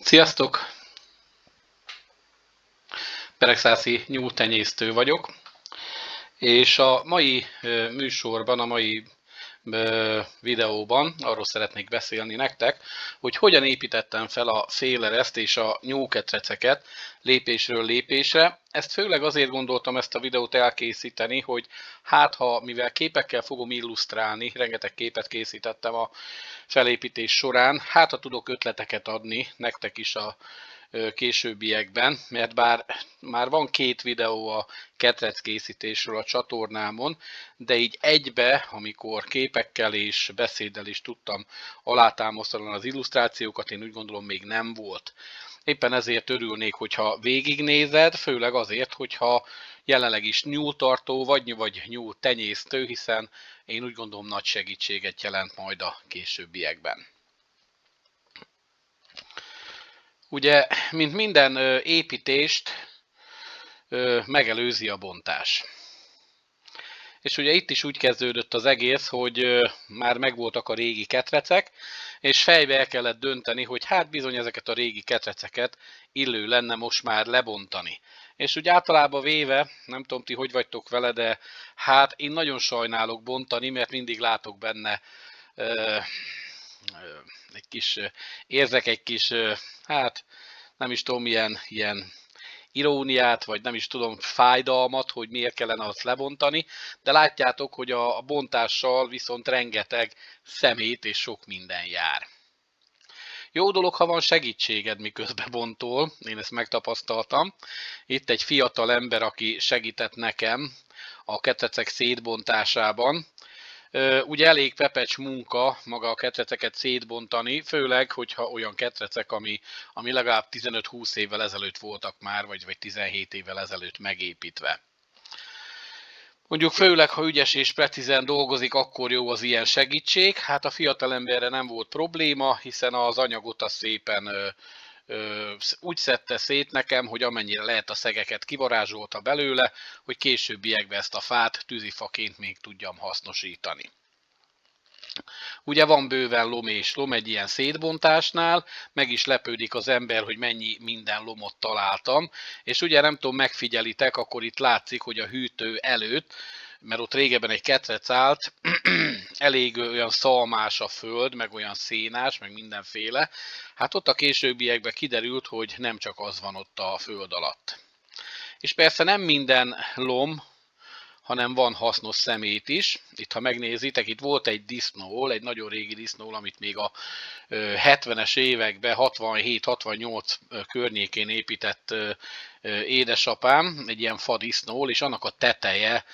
Sziasztok! Beregszászi nyúltenyésztő vagyok, és a mai műsorban, a mai videóban arról szeretnék beszélni nektek, hogy hogyan építettem fel a félereszt és a nyúlketreceket lépésről lépésre. Ezt főleg azért gondoltam ezt a videót elkészíteni, hogy hát ha mivel képekkel fogom illusztrálni, rengeteg képet készítettem a felépítés során, hát ha tudok ötleteket adni nektek is a későbbiekben, mert bár már van 2 videó a ketreckészítésről a csatornámon, de így egybe, amikor képekkel és beszéddel is tudtam alátámasztani az illusztrációkat, én úgy gondolom még nem volt. Éppen ezért örülnék, hogyha végignézed, főleg azért, hogyha jelenleg is nyúltartó vagy nyúltenyésztő, hiszen én úgy gondolom nagy segítséget jelent majd a későbbiekben. Ugye, mint minden építést, megelőzi a bontás. És ugye itt is úgy kezdődött az egész, hogy már megvoltak a régi ketrecek, és fejbe el kellett dönteni, hogy hát bizony ezeket a régi ketreceket illő lenne most már lebontani. És úgy általában véve, nem tudom ti hogy vagytok vele, de hát én nagyon sajnálok bontani, mert mindig látok benne egy kis, érzek egy kis, hát nem is tudom, ilyen iróniát, vagy nem is tudom, fájdalmat, hogy miért kellene azt lebontani, de látjátok, hogy a bontással viszont rengeteg szemét és sok minden jár. Jó dolog, ha van segítséged, miközben bontol, én ezt megtapasztaltam. Itt egy fiatal ember, aki segített nekem a ketrecek szétbontásában. Ugye elég pepecs munka maga a ketreceket szétbontani, főleg, hogyha olyan ketrecek, ami legalább 15-20 évvel ezelőtt voltak már, vagy 17 évvel ezelőtt megépítve. Mondjuk főleg, ha ügyes és precízen dolgozik, akkor jó az ilyen segítség. Hát a fiatalemberre nem volt probléma, hiszen az anyagot az szépen úgy szedte szét nekem, hogy amennyire lehet a szegeket kivarázsolta belőle, hogy későbbiekben ezt a fát tűzifaként még tudjam hasznosítani. Ugye van bőven lom és lom egy ilyen szétbontásnál, meg is lepődik az ember, hogy mennyi minden lomot találtam, és ugye nem tudom, megfigyelitek, akkor itt látszik, hogy a hűtő előtt, mert ott régebben egy ketrec állt, elég olyan szalmás a föld, meg olyan szénás, meg mindenféle. Hát ott a későbbiekben kiderült, hogy nem csak az van ott a föld alatt. És persze nem minden lom, hanem van hasznos szemét is. Itt, ha megnézitek, itt volt egy disznó, egy nagyon régi disznó, amit még a 70-es években, 67-68 környékén épített édesapám, egy ilyen fadisznó, és annak a teteje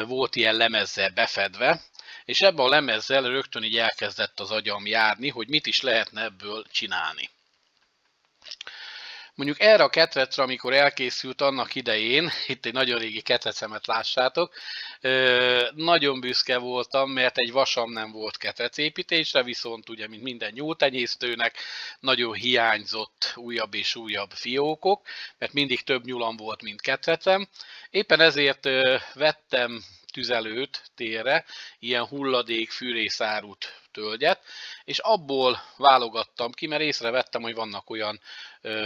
volt ilyen lemezzel befedve, és ebben a lemezzel rögtön így elkezdett az agyam járni, hogy mit is lehetne ebből csinálni. Mondjuk erre a ketrecre, amikor elkészült annak idején, itt egy nagyon régi ketrecemet lássátok, nagyon büszke voltam, mert egy vasam nem volt ketrecépítésre, viszont ugye, mint minden nyúltenyésztőnek, nagyon hiányzott újabb és újabb fiókok, mert mindig több nyulam volt, mint ketrecem. Éppen ezért vettem tüzelőt térre, ilyen hulladék fűrészárút tölgyet, és abból válogattam ki, mert észrevettem, hogy vannak olyan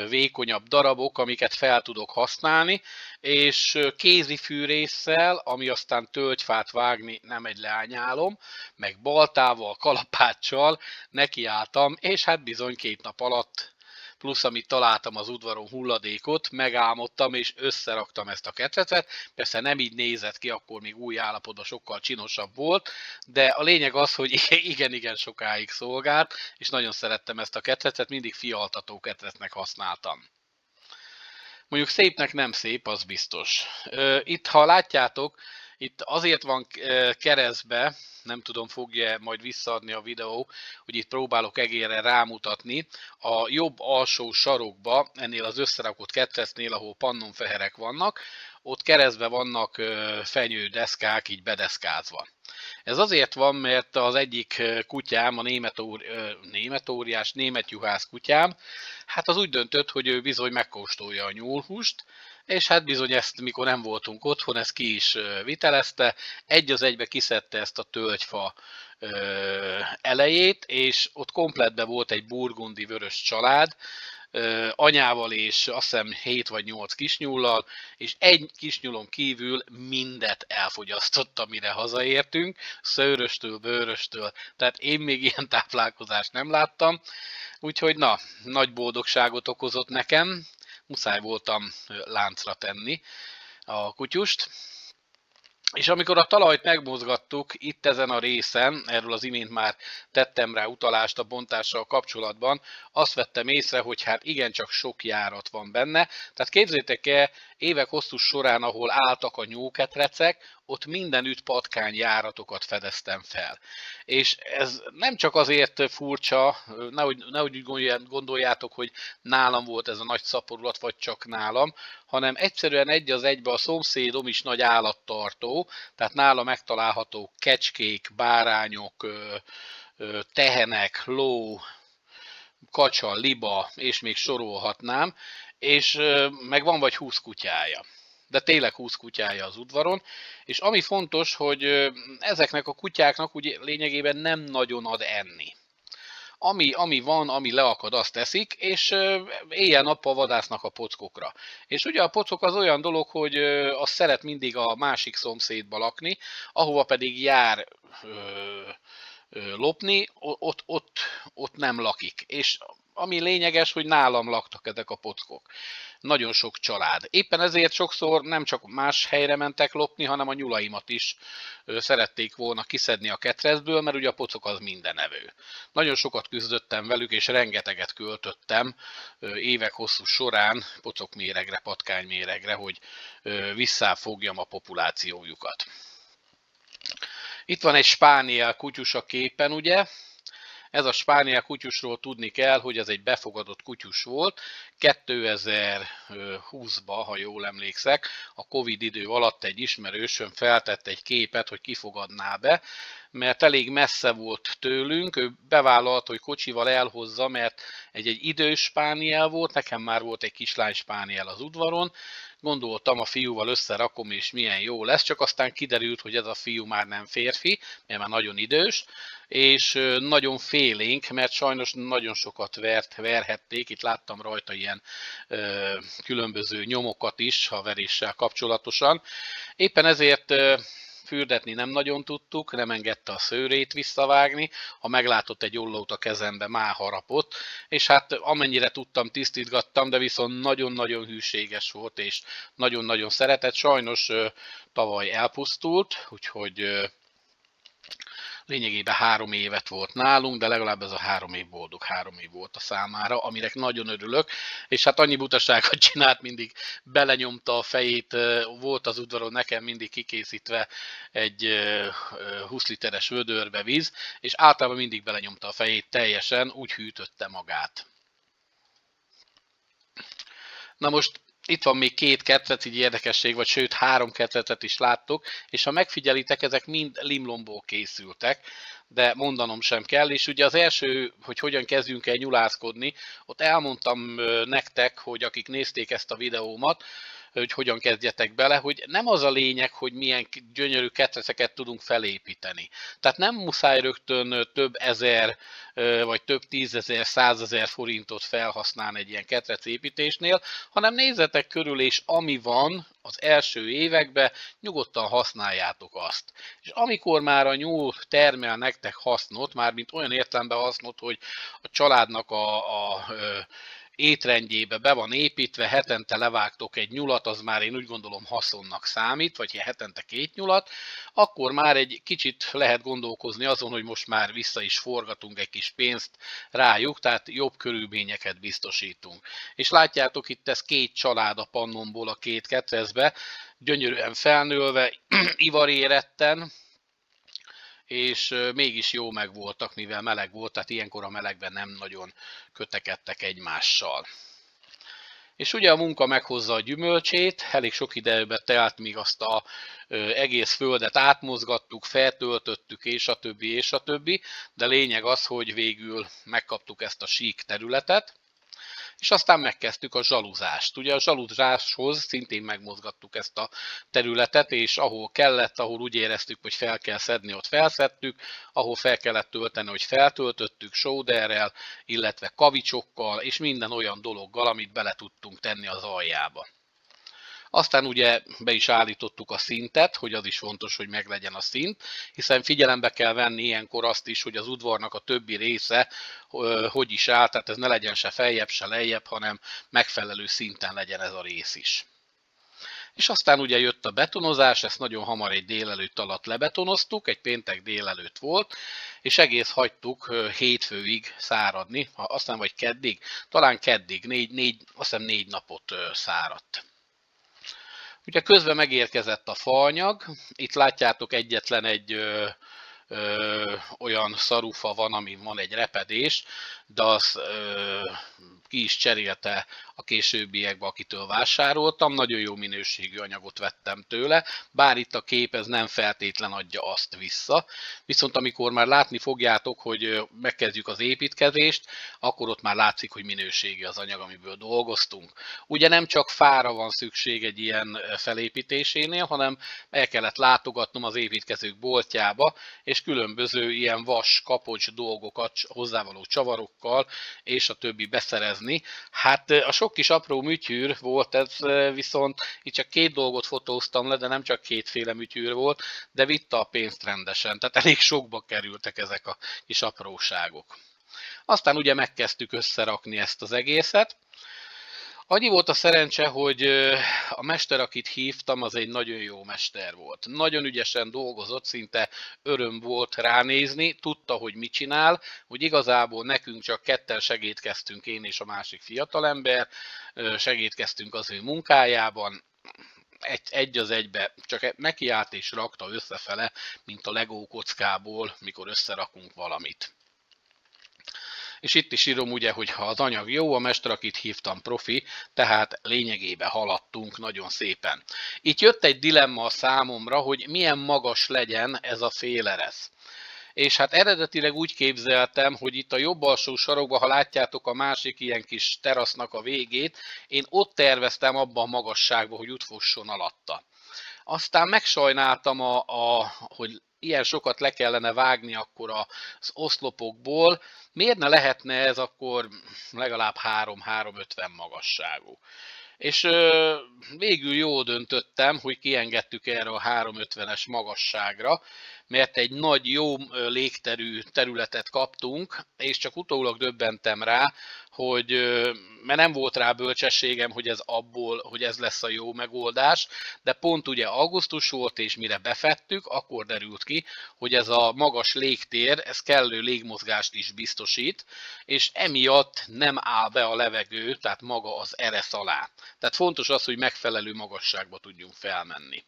vékonyabb darabok, amiket fel tudok használni, és kézi fűrésszel, ami aztán tölgyfát vágni nem egy leányálom, meg baltával, kalapáccsal nekiálltam, és hát bizony 2 nap alatt, plusz amit találtam az udvaron hulladékot, megálmodtam és összeraktam ezt a ketrecet. Persze nem így nézett ki, akkor még új állapotban sokkal csinosabb volt, de a lényeg az, hogy igen-igen sokáig szolgált, és nagyon szerettem ezt a ketrecet, mindig fialtató ketrecnek használtam. Mondjuk szépnek nem szép, az biztos. Itt, ha látjátok, itt azért van keresztbe, nem tudom, fogja majd visszaadni a videó, hogy itt próbálok egérre rámutatni. A jobb alsó sarokba, ennél az összerakott ketrecnél, ahol pannonfeherek vannak, ott keresztbe vannak fenyődeszkák, így bedeszkázva. Ez azért van, mert az egyik kutyám, a németjuhász kutyám, hát az úgy döntött, hogy ő bizony megkóstolja a nyúlhúst, és hát bizony ezt, mikor nem voltunk otthon, ezt ki is vitelezte, egy az egybe kiszedte ezt a tölgyfa elejét, és ott kompletben volt egy burgundi vörös család, anyával és azt hiszem 7 vagy 8 kisnyullal, és egy kisnyulon kívül mindet elfogyasztott, amire hazaértünk, szőröstől, bőröstől, tehát én még ilyen táplálkozást nem láttam, úgyhogy na, nagy boldogságot okozott nekem, muszáj voltam láncra tenni a kutyust. És amikor a talajt megmozgattuk itt ezen a részen, erről az imént már tettem rá utalást a bontással kapcsolatban, azt vettem észre, hogy hát igencsak sok járat van benne. Tehát képzeljétek el, évek hosszú során, ahol álltak a nyóketrecek, ott mindenütt patkányjáratokat fedeztem fel. És ez nem csak azért furcsa, nehogy úgy gondoljátok, hogy nálam volt ez a nagy szaporulat, vagy csak nálam, hanem egyszerűen egy az egybe a szomszédom is nagy állattartó, tehát nála megtalálható kecskék, bárányok, tehenek, ló, kacsa, liba, és még sorolhatnám, és meg van vagy 20 kutyája. De tényleg 20 kutyája az udvaron, és ami fontos, hogy ezeknek a kutyáknak ugye lényegében nem nagyon ad enni. Ami van, ami leakad, azt teszik, és éjjel-nappal vadásznak a pockokra. És ugye a pocok az olyan dolog, hogy az szeret mindig a másik szomszédba lakni, ahova pedig jár lopni, ott nem lakik. És ami lényeges, hogy nálam laktak ezek a pockok. Nagyon sok család. Éppen ezért sokszor nem csak más helyre mentek lopni, hanem a nyulaimat is szerették volna kiszedni a ketrecből, mert ugye a pocok az mindenevő. Nagyon sokat küzdöttem velük, és rengeteget költöttem évek hosszú során pocokméregre, patkányméregre, hogy visszafogjam a populációjukat. Itt van egy spániel kutyus a képen, ugye? Ez a spániel kutyusról tudni kell, hogy ez egy befogadott kutyus volt. 2020-ban, ha jól emlékszek, a Covid idő alatt egy ismerősöm feltett egy képet, hogy kifogadná be, mert elég messze volt tőlünk, ő bevállalt, hogy kocsival elhozza, mert egy idős spániel volt, nekem már volt egy kislány spániel az udvaron, gondoltam, a fiúval összerakom, és milyen jó lesz, csak aztán kiderült, hogy ez a fiú már nem férfi, mert már nagyon idős, és nagyon félénk, mert sajnos nagyon sokat verhették, itt láttam rajta ilyen különböző nyomokat is a veréssel kapcsolatosan. Éppen ezért fürdetni nem nagyon tudtuk, nem engedte a szőrét visszavágni, ha meglátott egy ollót a kezembe, már harapott, és hát amennyire tudtam, tisztítgattam, de viszont nagyon-nagyon hűséges volt, és nagyon-nagyon szeretett. Sajnos tavaly elpusztult, úgyhogy lényegében 3 évet volt nálunk, de legalább ez a 3 év boldog 3 év volt a számára, aminek nagyon örülök, és hát annyi butaságot csinált, mindig belenyomta a fejét, volt az udvaron nekem mindig kikészítve egy 20 literes vödörbe víz, és általában mindig belenyomta a fejét teljesen, úgy hűtötte magát. Na most itt van még 2 ketrec, így érdekesség, vagy sőt 3 ketrecet is láttok, és ha megfigyelitek, ezek mind limlomból készültek, de mondanom sem kell, és ugye az első, hogy hogyan kezdjünk el nyulászkodni, ott elmondtam nektek, hogy akik nézték ezt a videómat, hogy hogyan kezdjetek bele, hogy nem az a lényeg, hogy milyen gyönyörű ketreceket tudunk felépíteni. Tehát nem muszáj rögtön több ezer, vagy több 10 000, 100 000 forintot felhasználni egy ilyen ketrecépítésnél, hanem nézzetek körül, és ami van az első években, nyugodtan használjátok azt. És amikor már a nyúl termel nektek hasznot, mármint olyan értelemben hasznot, hogy a családnak a étrendjébe be van építve, hetente levágtok egy nyulat, az már én úgy gondolom haszonnak számít, vagy hetente 2 nyulat, akkor már egy kicsit lehet gondolkozni azon, hogy most már vissza is forgatunk egy kis pénzt rájuk, tehát jobb körülményeket biztosítunk. És látjátok, itt ez 2 család a pannomból a 2 ketrecbe, gyönyörűen felnőlve, ivaréretten, és mégis jó megvoltak, mivel meleg volt, tehát ilyenkor a melegben nem nagyon kötekedtek egymással. És ugye a munka meghozza a gyümölcsét, elég sok időbe telt, míg azt az egész földet átmozgattuk, feltöltöttük, és a többi, de lényeg az, hogy végül megkaptuk ezt a sík területet, És aztán megkezdtük a zsaluzást. Ugye a zsaluzáshoz szintén megmozgattuk ezt a területet, és ahol kellett, ahol úgy éreztük, hogy fel kell szedni, ott felszedtük, ahol fel kellett tölteni, hogy feltöltöttük sóderrel, illetve kavicsokkal, és minden olyan dologgal, amit bele tudtunk tenni az aljába. Aztán ugye be is állítottuk a szintet, hogy az is fontos, hogy meglegyen a szint, hiszen figyelembe kell venni ilyenkor azt is, hogy az udvarnak a többi része hogy is áll, tehát ez ne legyen se feljebb, se lejjebb, hanem megfelelő szinten legyen ez a rész is. És aztán ugye jött a betonozás, ezt nagyon hamar egy délelőtt alatt lebetonoztuk, egy péntek délelőtt volt, és egész hagytuk hétfőig száradni, aztán vagy keddig, talán keddig, azt hiszem 4 napot száradt. Ugye közben megérkezett a faanyag, itt látjátok egyetlen egy olyan szarufa van, amin van egy repedés, de az ki is cserélte a későbbiekben, akitől vásároltam. Nagyon jó minőségű anyagot vettem tőle, bár itt a kép ez nem feltétlen adja azt vissza. Viszont amikor már látni fogjátok, hogy megkezdjük az építkezést, akkor ott már látszik, hogy minőségi az anyag, amiből dolgoztunk. Ugye nem csak fára van szükség egy ilyen felépítésénél, hanem el kellett látogatnom az építkezők boltjába, és különböző ilyen vas, kapocs dolgokat hozzávaló csavarokkal és a többi beszerezni. Hát a sok kis apró műtyűr volt ez, viszont itt csak 2 dolgot fotóztam le, de nem csak 2 műtyűr volt, de vitte a pénzt rendesen, tehát elég sokba kerültek ezek a kis apróságok. Aztán ugye megkezdtük összerakni ezt az egészet. Annyi volt a szerencse, hogy a mester, akit hívtam, az egy nagyon jó mester volt. Nagyon ügyesen dolgozott, szinte öröm volt ránézni, tudta, hogy mit csinál, hogy igazából nekünk csak ketten segítkeztünk, én és a másik fiatalember, segítkeztünk az ő munkájában, egy az egybe, csak nekiállt és rakta összefele, mint a Lego kockából, mikor összerakunk valamit. És itt is írom ugye, hogy ha az anyag jó, a mester, akit hívtam, profi, tehát lényegében haladtunk nagyon szépen. Itt jött egy dilemma a számomra, hogy milyen magas legyen ez a féleresz. És hát eredetileg úgy képzeltem, hogy itt a jobb alsó sarokban, ha látjátok a másik ilyen kis terasznak a végét, én ott terveztem abban a magasságban, hogy útfusson alatta. Aztán megsajnáltam, hogy ilyen sokat le kellene vágni akkor az oszlopokból, miért ne lehetne ez akkor legalább 3-3,50 magasságú. És végül jól döntöttem, hogy kiengedtük erre a 3,50-es magasságra, mert egy nagy, jó légterű területet kaptunk, és csak utólag döbbentem rá, hogy mert nem volt rá bölcsességem, hogy ez lesz a jó megoldás, de pont ugye augusztus volt, és mire befettük, akkor derült ki, hogy ez a magas légtér, ez kellő légmozgást is biztosít, és emiatt nem áll be a levegő, tehát maga az eresz alá. Tehát fontos az, hogy megfelelő magasságba tudjunk felmenni.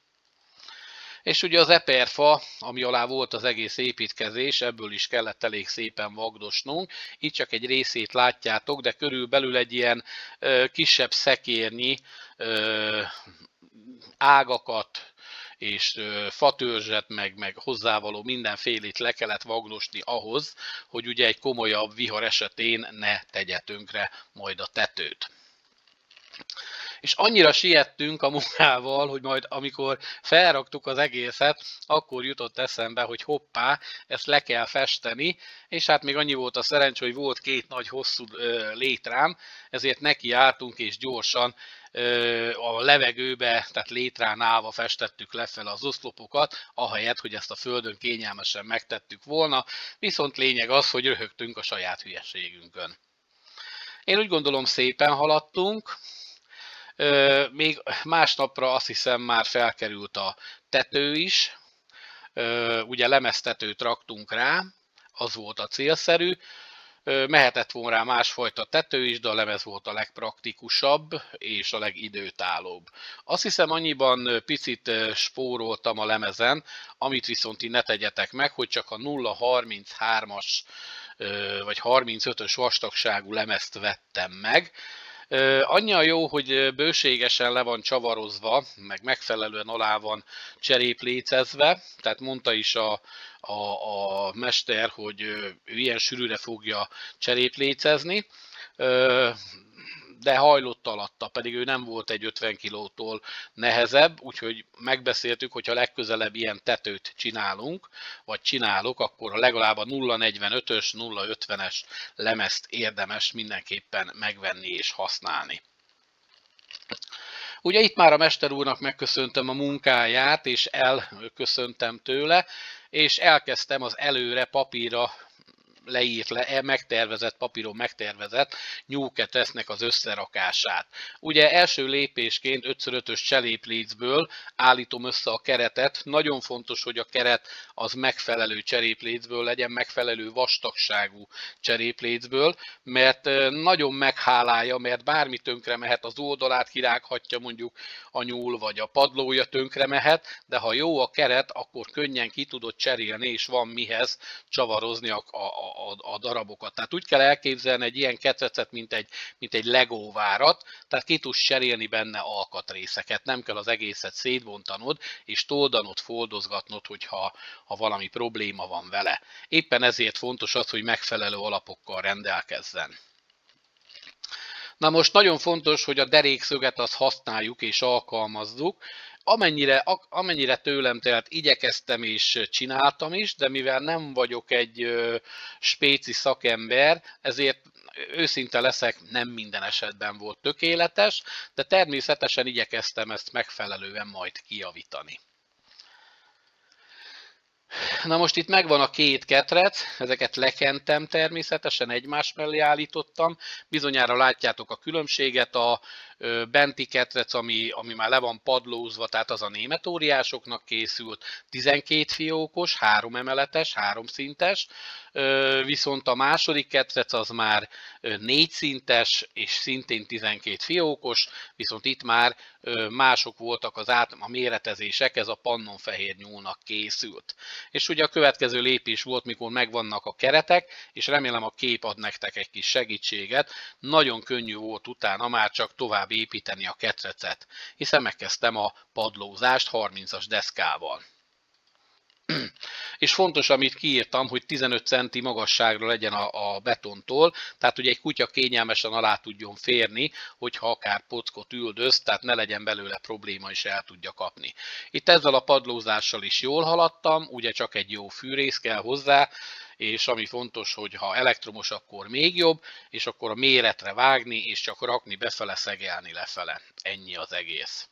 És ugye az eperfa, ami alá volt az egész építkezés, ebből is kellett elég szépen vagdosnunk. Itt csak egy részét látjátok, de körülbelül egy ilyen kisebb szekérnyi ágakat és fatörzset, meg hozzávaló mindenfélét le kellett vagdosni ahhoz, hogy ugye egy komolyabb vihar esetén ne tegye tönkre majd a tetőt. És annyira siettünk a munkával, hogy majd amikor felraktuk az egészet, akkor jutott eszembe, hogy hoppá, ezt le kell festeni, és hát még annyi volt a szerencsé, hogy volt 2 nagy hosszú létrám, ezért nekiálltunk és gyorsan a levegőbe, tehát létrán állva festettük lefele az oszlopokat, ahelyett, hogy ezt a földön kényelmesen megtettük volna, viszont lényeg az, hogy röhögtünk a saját hülyeségünkön. Én úgy gondolom, szépen haladtunk. Még másnapra azt hiszem már felkerült a tető is, ugye lemeztetőt raktunk rá, az volt a célszerű, mehetett volna rá másfajta tető is, de a lemez volt a legpraktikusabb és a legidőtállóbb. Azt hiszem annyiban picit spóroltam a lemezen, amit viszont így ne tegyetek meg, hogy csak a 0,33-as vagy 35-ös vastagságú lemezt vettem meg. Annyi a jó, hogy bőségesen le van csavarozva, meg megfelelően alá van cseréplécezve, tehát mondta is a mester, hogy ő ilyen sűrűre fogja cseréplécezni. de hajlott alatta, pedig ő nem volt egy 50 kilótól nehezebb, úgyhogy megbeszéltük, hogy ha legközelebb ilyen tetőt csinálunk, vagy csinálok, akkor legalább a 0,45-ös, 0,50-es lemezt érdemes mindenképpen megvenni és használni. Ugye itt már a mester úrnak megköszöntem a munkáját, és elköszöntem tőle, és elkezdtem az előre papírra leírt, megtervezett papíron megtervezett Newcastle-nek az összerakását. Ugye első lépésként 5x5-ös cseréplécből állítom össze a keretet. Nagyon fontos, hogy a keret az megfelelő cseréplécből legyen, megfelelő vastagságú cseréplécből, mert nagyon meghálálja, mert bármi tönkre mehet, az oldalát kirághatja mondjuk a nyúl, vagy a padlója tönkre mehet, de ha jó a keret, akkor könnyen ki tudod cserélni, és van mihez csavarozni a darabokat. Tehát úgy kell elképzelni egy ilyen ketrecet, mint egy Lego várat, tehát ki tudsz cserélni benne alkatrészeket, nem kell az egészet szétbontanod, és toldanod, foldozgatnod, hogyha valami probléma van vele. Éppen ezért fontos az, hogy megfelelő alapokkal rendelkezzen. Na most nagyon fontos, hogy a derékszöget azt használjuk és alkalmazzuk. Amennyire tőlem telt, igyekeztem és csináltam is, de mivel nem vagyok egy spéci szakember, ezért őszinte leszek, nem minden esetben volt tökéletes, de természetesen igyekeztem ezt megfelelően majd kijavítani. Na most itt megvan a két ketrec, ezeket lekentem természetesen, egymás mellé állítottam. Bizonyára látjátok a különbséget, a benti ketrec, ami már le van padlózva, tehát az a német óriásoknak készült, 12 fiókos, 3 emeletes, 3 szintes, viszont a második ketrec az már 4 szintes, és szintén 12 fiókos, viszont itt már mások voltak a méretezések, ez a pannonfehér nyúlnak készült. És ugye a következő lépés volt, mikor megvannak a keretek, és remélem a kép ad nektek egy kis segítséget, nagyon könnyű volt utána már csak tovább építeni a ketrecet, hiszen megkezdtem a padlózást 30-as deszkával. És fontos, amit kiírtam, hogy 15 centi magasságra legyen a betontól, tehát hogy egy kutya kényelmesen alá tudjon férni, hogyha akár pockot üldöz, tehát ne legyen belőle probléma, és el tudja kapni. Itt ezzel a padlózással is jól haladtam, ugye csak egy jó fűrész kell hozzá, és ami fontos, hogy ha elektromos, akkor még jobb, és akkor a méretre vágni, és csak rakni befele, szegelni lefele. Ennyi az egész.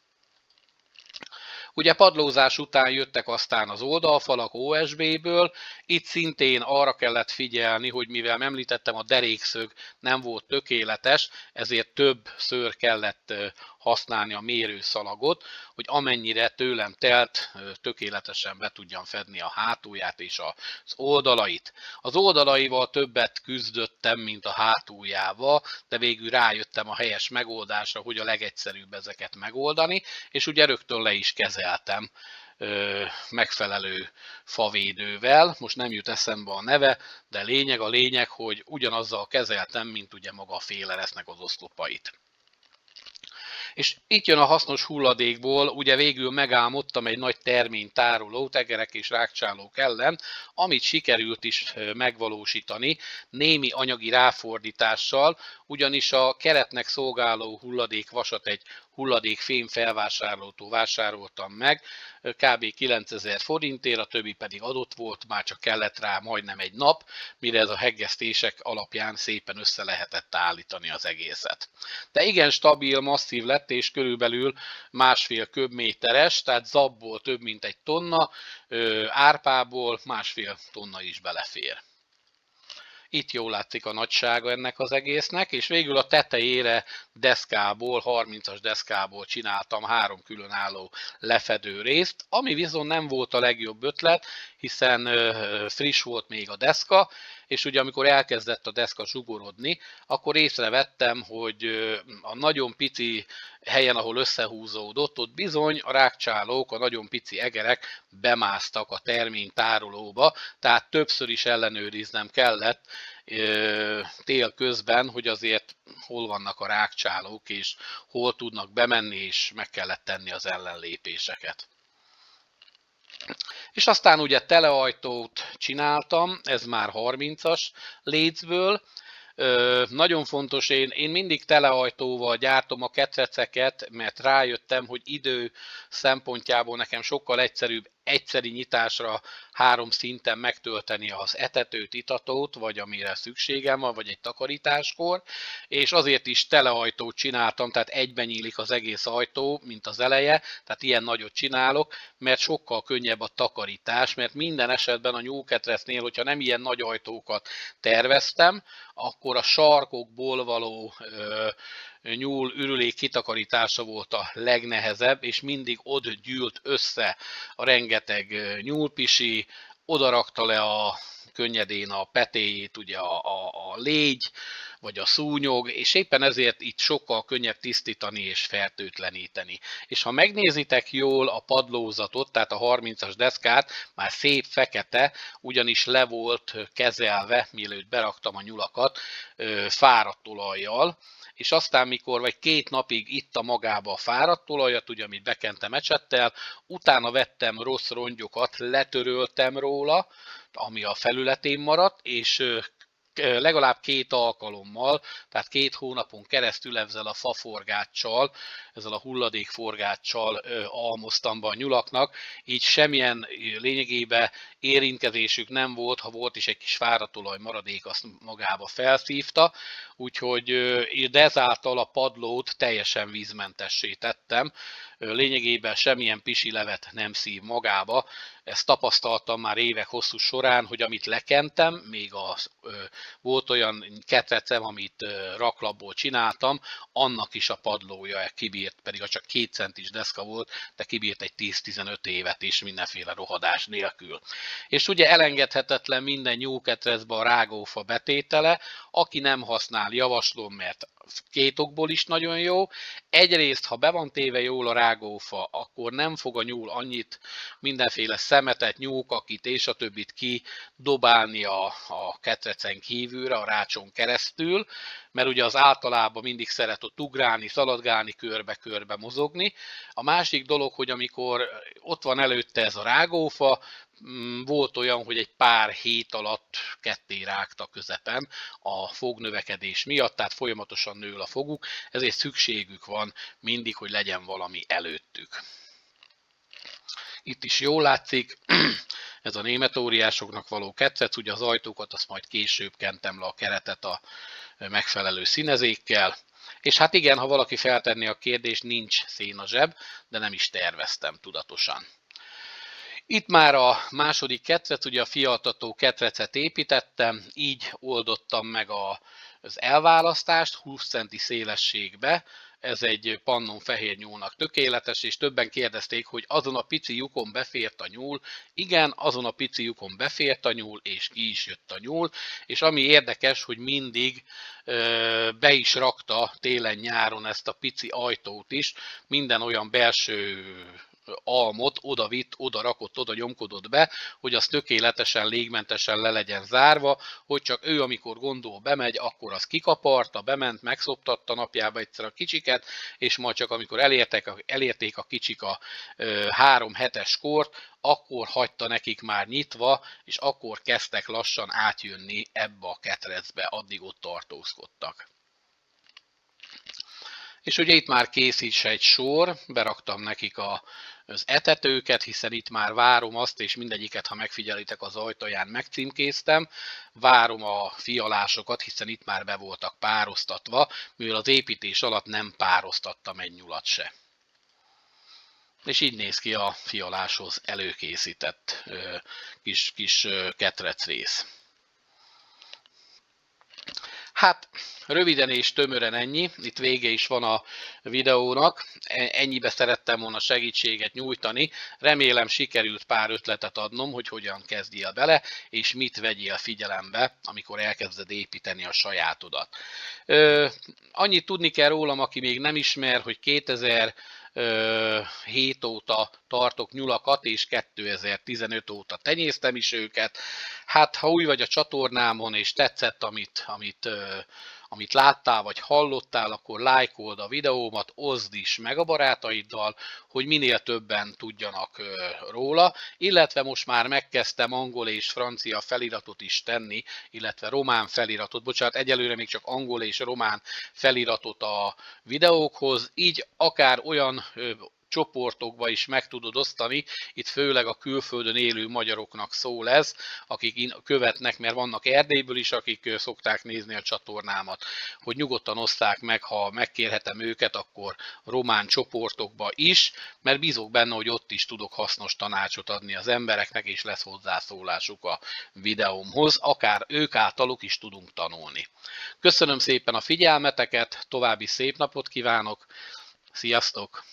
Ugye padlózás után jöttek aztán az oldalfalak OSB-ből, itt szintén arra kellett figyelni, hogy mivel említettem, a derékszög nem volt tökéletes, ezért több szőr kellett használni a mérőszalagot, hogy amennyire tőlem telt, tökéletesen be tudjam fedni a hátulját és az oldalait. Az oldalaival többet küzdöttem, mint a hátuljával, de végül rájöttem a helyes megoldásra, hogy a legegyszerűbb ezeket megoldani, és ugye rögtön le is kezeltem megfelelő favédővel, most nem jut eszembe a neve, de a lényeg, hogy ugyanazzal kezeltem, mint ugye maga a féleresznek az oszlopait. És itt jön a hasznos hulladékból, ugye végül megálmodtam egy nagy terménytárolót egerek és rágcsálók ellen, amit sikerült is megvalósítani némi anyagi ráfordítással, ugyanis a keretnek szolgáló hulladékvasat egy hulladékfém felvásárlótól vásároltam meg, kb. 9000 forintért, a többi pedig adott volt, már csak kellett rá majdnem egy nap, mire ez a heggesztések alapján szépen össze lehetett állítani az egészet. De igen stabil, masszív lett, és körülbelül 1,5 köbméteres, tehát zabból több mint 1 tonna, árpából 1,5 tonna is belefér. Itt jól látszik a nagysága ennek az egésznek, és végül a tetejére deszkából, 30-as deszkából csináltam 3 különálló lefedő részt, ami viszont nem volt a legjobb ötlet, hiszen friss volt még a deszka, és ugye amikor elkezdett a deszka zsugorodni, akkor észrevettem, hogy a nagyon pici helyen, ahol összehúzódott, ott bizony a rágcsálók, a nagyon pici egerek bemásztak a terménytárolóba, tehát többször is ellenőriznem kellett tél közben, hogy azért hol vannak a rágcsálók, és hol tudnak bemenni, és meg kellett tenni az ellenlépéseket. És aztán ugye teleajtót csináltam, ez már 30-as lécből, Nagyon fontos, én mindig teleajtóval gyártom a ketreceket, mert rájöttem, hogy idő szempontjából nekem sokkal egyszerűbb egyszeri nyitásra 3 szinten megtölteni az etetőt, itatót, vagy amire szükségem van, vagy egy takarításkor, és azért is teleajtót csináltam, tehát egyben nyílik az egész ajtó, mint az eleje, tehát ilyen nagyot csinálok, mert sokkal könnyebb a takarítás, mert minden esetben a nyúlketrecnél, hogyha nem ilyen nagy ajtókat terveztem, akkor a sarkokból való nyúl ürülék kitakarítása volt a legnehezebb, és mindig ott gyűlt össze a rengeteg nyúlpisi, oda rakta le a könnyedén a petéjét, ugye a légy, vagy a szúnyog, és éppen ezért itt sokkal könnyebb tisztítani és fertőtleníteni. És ha megnézitek jól a padlózatot, tehát a 30-as deszkát, már szép fekete, ugyanis le volt kezelve, mielőtt beraktam a nyulakat, fáradt olajjal, és aztán mikor vagy 2 napig itta magába a fáradt olajat, ugye amit bekentem ecsettel, utána vettem rossz rongyokat, letöröltem róla, ami a felületén maradt, és legalább 2 alkalommal, tehát 2 hónapon keresztül ezzel a faforgáccsal, ezzel a hulladékforgáccsal almoztam be a nyulaknak, így semmilyen lényegében érintkezésük nem volt, ha volt is egy kis fáradtolaj maradék, azt magába felszívta, úgyhogy de ezáltal a padlót teljesen vízmentessé tettem, lényegében semmilyen pisilevet nem szív magába. Ezt tapasztaltam már évek hosszú során, hogy amit lekentem, még volt olyan ketrecem, amit raklapból csináltam, annak is a padlója kibírt, pedig csak 2 centis deszka volt, de kibírt egy 10-15 évet is mindenféle rohadás nélkül. És ugye elengedhetetlen minden nyúlketrecbe a rágófa betétele, aki nem használ, javaslom, mert 2 okból is nagyon jó. Egyrészt, ha be van téve jól a rágófa, akkor nem fog a nyúl annyit mindenféle szemetet, nyúlkakit és a többit kidobálni a ketrecen kívülre, a rácson keresztül, mert ugye az általában mindig szeret ott ugrálni, szaladgálni, körbe-körbe mozogni. A másik dolog, hogy amikor ott van előtte ez a rágófa, volt olyan, hogy egy pár hét alatt ketté rágta közepen a fognövekedés miatt, tehát folyamatosan nő a foguk, ezért szükségük van mindig, hogy legyen valami előttük. Itt is jól látszik, ez a német óriásoknak való ketrec, ugye az ajtókat azt majd később kentem le a keretet a megfelelő színezékkel. És hát igen, ha valaki feltenné a kérdést, nincs szénazseb, de nem is terveztem tudatosan. Itt már a második ketrec, ugye a fialtató ketrecet építettem, így oldottam meg az elválasztást 20 cm szélességbe. Ez egy pannon fehér nyúlnak tökéletes, és többen kérdezték, hogy azon a pici lyukon befért a nyúl. Igen, azon a pici lyukon befért a nyúl, és ki is jött a nyúl, és ami érdekes, hogy mindig be is rakta télen-nyáron ezt a pici ajtót is, minden olyan belső almot oda vitt, oda rakott, oda nyomkodott be, hogy az tökéletesen, légmentesen le legyen zárva, hogy csak ő, amikor gondol bemegy, akkor az kikaparta, bement, megszoptatta napjába egyszer a kicsiket, és majd csak amikor elérték a kicsik a 3 hetes kort, akkor hagyta nekik már nyitva, és akkor kezdtek lassan átjönni ebbe a ketrecbe, addig ott tartózkodtak. És ugye itt már kész is egy sor, beraktam nekik az etetőket, hiszen itt már várom azt, és mindegyiket, ha megfigyelitek az ajtaján megcímkéztem, várom a fialásokat, hiszen itt már be voltak pároztatva, mivel az építés alatt nem pároztattam egy nyulat se. És így néz ki a fialáshoz előkészített kis ketrecrész. Hát, röviden és tömören ennyi, itt vége is van a videónak, ennyibe szerettem volna segítséget nyújtani, remélem sikerült pár ötletet adnom, hogy hogyan kezdjél bele, és mit vegyél figyelembe, amikor elkezded építeni a sajátodat. Annyit tudni kell rólam, aki még nem ismer, hogy 2007 óta tartok nyulakat, és 2015 óta tenyésztem is őket. Hát, ha új vagy a csatornámon, és tetszett, amit láttál, vagy hallottál, akkor lájkold a videómat, oszd is meg a barátaiddal, hogy minél többen tudjanak róla, illetve most már megkezdtem angol és francia feliratot is tenni, illetve román feliratot, bocsánat, egyelőre még csak angol és román feliratot a videókhoz, így akár olyan csoportokba is meg tudod osztani, itt főleg a külföldön élő magyaroknak szól ez, akik követnek, mert vannak Erdélyből is, akik szokták nézni a csatornámat, hogy nyugodtan oszták meg, ha megkérhetem őket, akkor román csoportokba is, mert bízok benne, hogy ott is tudok hasznos tanácsot adni az embereknek, és lesz hozzászólásuk a videómhoz, akár ők általuk is tudunk tanulni. Köszönöm szépen a figyelmeteket, további szép napot kívánok, sziasztok!